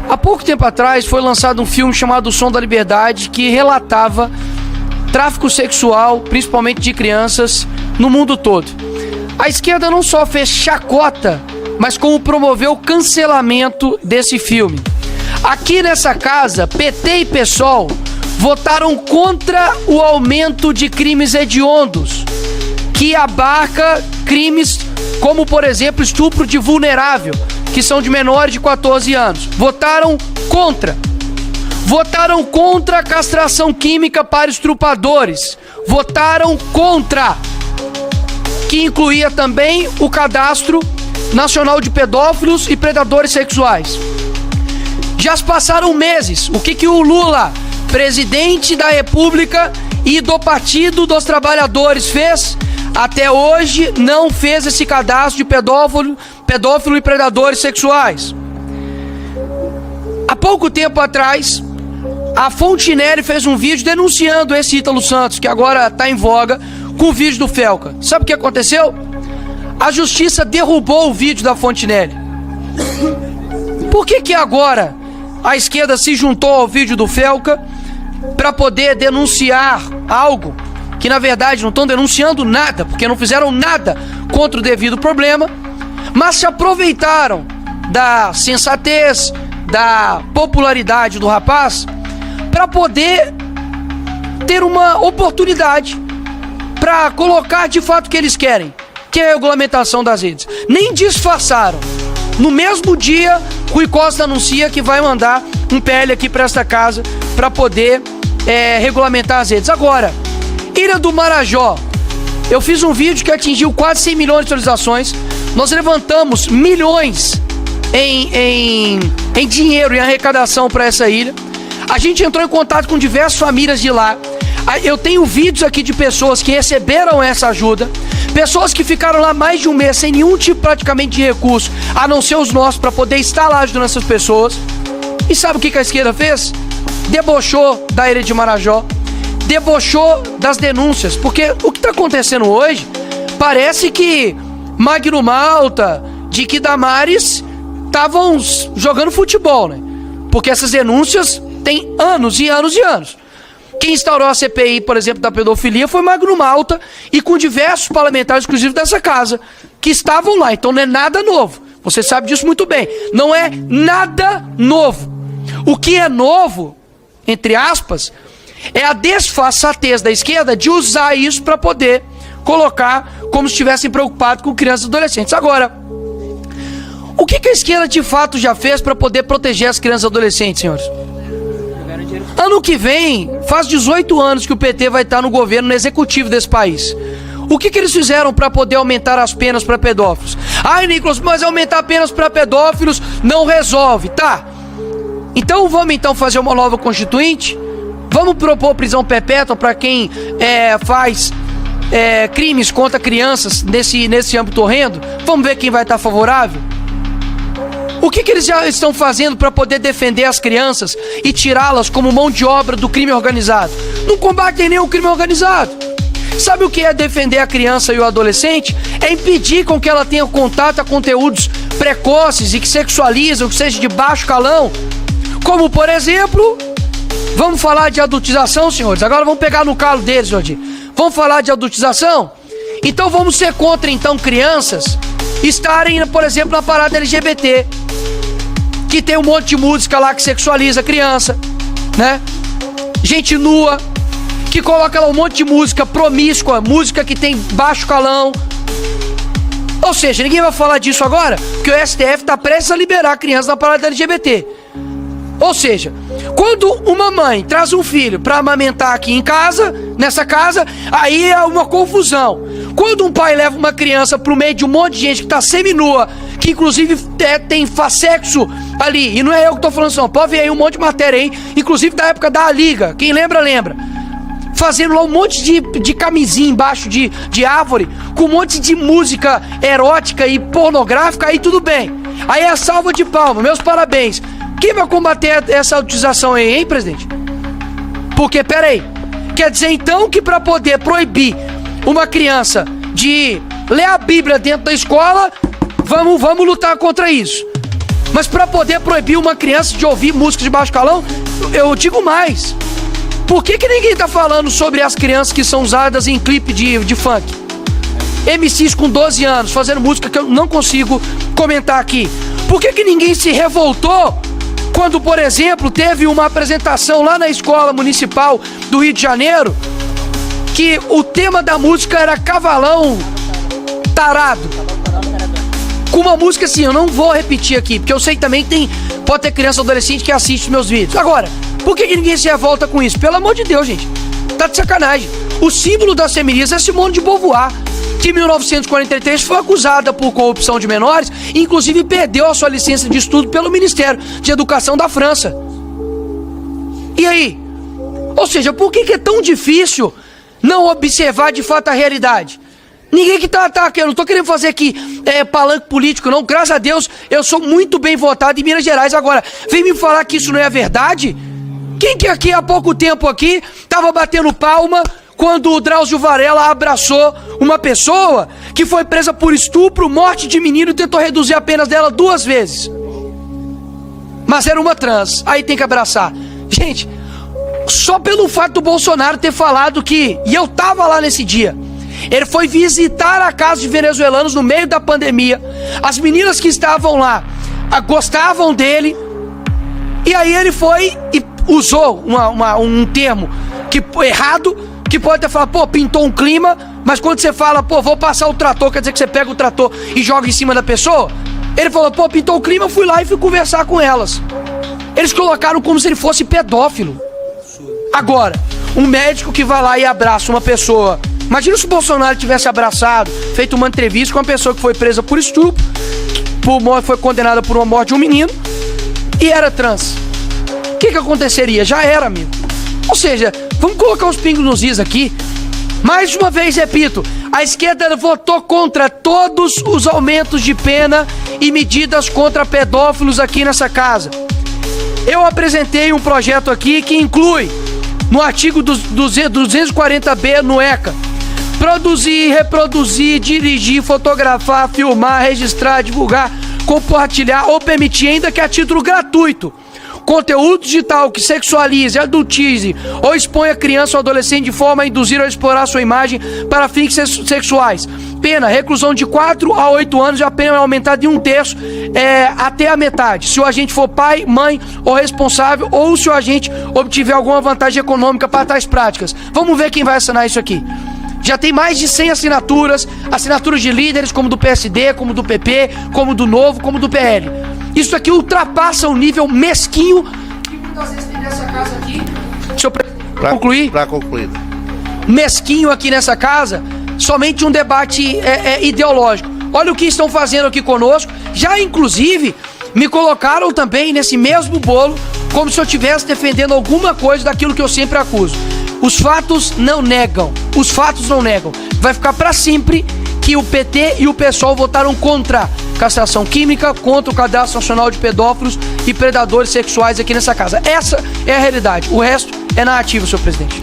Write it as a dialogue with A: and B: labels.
A: Há pouco tempo atrás foi lançado um filme chamado O Som da Liberdade, que relatava tráfico sexual, principalmente de crianças, no mundo todo. A esquerda não só fez chacota, mas como promoveu o cancelamento desse filme. Aqui nessa casa, PT e PSOL votaram contra o aumento de crimes hediondos, que abarca crimes como, por exemplo, estupro de vulnerável, que são de menores de 14 anos. Votaram contra. Votaram contra a castração química para estrupadores. Votaram contra, que incluía também o Cadastro Nacional de Pedófilos e Predadores Sexuais. Já se passaram meses. O que o Lula, presidente da República e do Partido dos Trabalhadores, fez? Até hoje não fez esse cadastro de pedófilo e predadores sexuais. Há pouco tempo atrás, a Fontinelli fez um vídeo denunciando esse Ítalo Santos, que agora está em voga, com o vídeo do Felca. Sabe o que aconteceu? A justiça derrubou o vídeo da Fontinelli. Por que agora a esquerda se juntou ao vídeo do Felca para poder denunciar algo que na verdade não estão denunciando nada, porque não fizeram nada contra o devido problema, mas se aproveitaram da sensatez, da popularidade do rapaz para poder ter uma oportunidade para colocar de fato o que eles querem, que é a regulamentação das redes. Nem disfarçaram. No mesmo dia, Rui Costa anuncia que vai mandar um PL aqui para esta casa para poder regulamentar as redes. Agora, Ilha do Marajó, eu fiz um vídeo que atingiu quase 100 milhões de visualizações. Nós levantamos milhões em dinheiro, em arrecadação para essa ilha. A gente entrou em contato com diversas famílias de lá. Eu tenho vídeos aqui de pessoas que receberam essa ajuda, pessoas que ficaram lá mais de um mês sem nenhum tipo praticamente de recurso, a não ser os nossos, para poder estar lá ajudando essas pessoas. E sabe o que a esquerda fez? Debochou da Ilha de Marajó, debochou das denúncias, porque o que está acontecendo hoje parece que Magno Malta, Dick Damares estavam jogando futebol, né? Porque essas denúncias têm anos e anos e anos. Quem instaurou a CPI, por exemplo, da pedofilia foi Magno Malta, e com diversos parlamentares, inclusive dessa casa, que estavam lá. Então não é nada novo. Você sabe disso muito bem. Não é nada novo. O que é novo, entre aspas, é a desfaçatez da esquerda de usar isso para poder colocar como se estivessem preocupados com crianças e adolescentes. Agora, o que a esquerda de fato já fez para poder proteger as crianças e adolescentes, senhores? Ano que vem, faz 18 anos que o PT vai estar no governo, no executivo desse país. O que eles fizeram para poder aumentar as penas para pedófilos? Ai, Nicolas, mas aumentar penas para pedófilos não resolve, tá? Então vamos fazer uma nova constituinte? Vamos propor prisão perpétua para quem faz crimes contra crianças nesse âmbito horrendo? Vamos ver quem vai estar favorável? O que eles já estão fazendo para poder defender as crianças e tirá-las como mão de obra do crime organizado? Não combatem nem o crime organizado. Sabe o que é defender a criança e o adolescente? É impedir com que ela tenha contato a conteúdos precoces e que sexualizam, que seja de baixo calão. Como, por exemplo, vamos falar de adultização, senhores? Agora vamos pegar no calo deles, Jordi. Vamos falar de adultização? Então vamos ser contra, então, crianças estarem, por exemplo, na parada LGBT, que tem um monte de música lá que sexualiza a criança, né? Gente nua, que coloca lá um monte de música promíscua, música que tem baixo calão. Ou seja, ninguém vai falar disso agora, porque o STF está prestes a liberar a criança na parada LGBT. Ou seja, quando uma mãe traz um filho para amamentar aqui em casa, nessa casa, aí é uma confusão. Quando um pai leva uma criança pro meio de um monte de gente que tá seminua, que inclusive tem sexo ali, e não é eu que tô falando isso, pode ver aí um monte de matéria aí, inclusive da época da Liga, quem lembra, lembra. Fazendo lá um monte de camisinha embaixo de árvore, com um monte de música erótica e pornográfica, aí tudo bem. Aí é a salva de palmas, meus parabéns. Quem vai combater essa autização aí, hein, presidente? Porque, peraí, quer dizer então que para poder proibir uma criança de ler a Bíblia dentro da escola, vamos lutar contra isso. Mas para poder proibir uma criança de ouvir música de baixo calão, eu digo mais. Por que ninguém tá falando sobre as crianças que são usadas em clipe de funk? MCs com 12 anos fazendo música que eu não consigo comentar aqui. Por que ninguém se revoltou quando, por exemplo, teve uma apresentação lá na escola municipal do Rio de Janeiro que o tema da música era Cavalão Tarado? Com uma música assim, eu não vou repetir aqui, porque eu sei que também pode ter criança ou adolescente que assiste meus vídeos. Agora, por que ninguém se revolta com isso? Pelo amor de Deus, gente. Tá de sacanagem. O símbolo das feministas é Simone de Beauvoir, que em 1943 foi acusada por corrupção de menores, e inclusive perdeu a sua licença de estudo pelo Ministério de Educação da França. E aí? Ou seja, por que é tão difícil não observar de fato a realidade? Ninguém que tá eu não tô querendo fazer aqui palanque político, não. Graças a Deus, eu sou muito bem votado em Minas Gerais. Agora, vem me falar que isso não é a verdade? Quem que aqui há pouco tempo aqui tava batendo palma quando o Drauzio Varela abraçou uma pessoa que foi presa por estupro, morte de menino e tentou reduzir a pena dela 2 vezes? Mas era uma trans, aí tem que abraçar. Gente, só pelo fato do Bolsonaro ter falado que, e eu tava lá nesse dia, ele foi visitar a casa de venezuelanos no meio da pandemia. As meninas que estavam lá gostavam dele. E aí ele foi e usou um termo errado, que pode até falar, pô, pintou um clima. Mas quando você fala, pô, vou passar o trator, quer dizer que você pega o trator e joga em cima da pessoa? Ele falou, pô, pintou o clima, fui lá e fui conversar com elas. Eles colocaram como se ele fosse pedófilo. Agora, um médico que vai lá e abraça uma pessoa... Imagina se o Bolsonaro tivesse abraçado, feito uma entrevista com uma pessoa que foi presa por estupro, foi condenada por uma morte de um menino e era trans. O que aconteceria? Já era, amigo. Ou seja, vamos colocar uns pingos nos is aqui. Mais uma vez, repito, a esquerda votou contra todos os aumentos de pena e medidas contra pedófilos aqui nessa casa. Eu apresentei um projeto aqui que inclui, no artigo 240B no ECA, produzir, reproduzir, dirigir, fotografar, filmar, registrar, divulgar, compartilhar ou permitir, ainda que a título gratuito, conteúdo digital que sexualize, adultize ou exponha criança ou adolescente de forma a induzir ou explorar sua imagem para fins sexuais. Pena, reclusão de 4 a 8 anos e a pena é aumentada em 1/3 até a metade, se o agente for pai, mãe ou responsável, ou se o agente obtiver alguma vantagem econômica para tais práticas. Vamos ver quem vai assinar isso aqui. Já tem mais de 100 assinaturas de líderes como do PSD, como do PP, como do Novo, como do PL. Isso aqui ultrapassa o nível mesquinho que muitas vezes tem nessa casa aqui. Deixa eu concluir. Para concluir. Mesquinho aqui nessa casa, somente um debate ideológico. Olha o que estão fazendo aqui conosco. Já inclusive me colocaram também nesse mesmo bolo, como se eu estivesse defendendo alguma coisa daquilo que eu sempre acuso. Os fatos não negam. Os fatos não negam. Vai ficar para sempre que o PT e o PSOL votaram contra castração química, contra o Cadastro Nacional de Pedófilos e Predadores Sexuais aqui nessa casa. Essa é a realidade. O resto é narrativo, senhor presidente.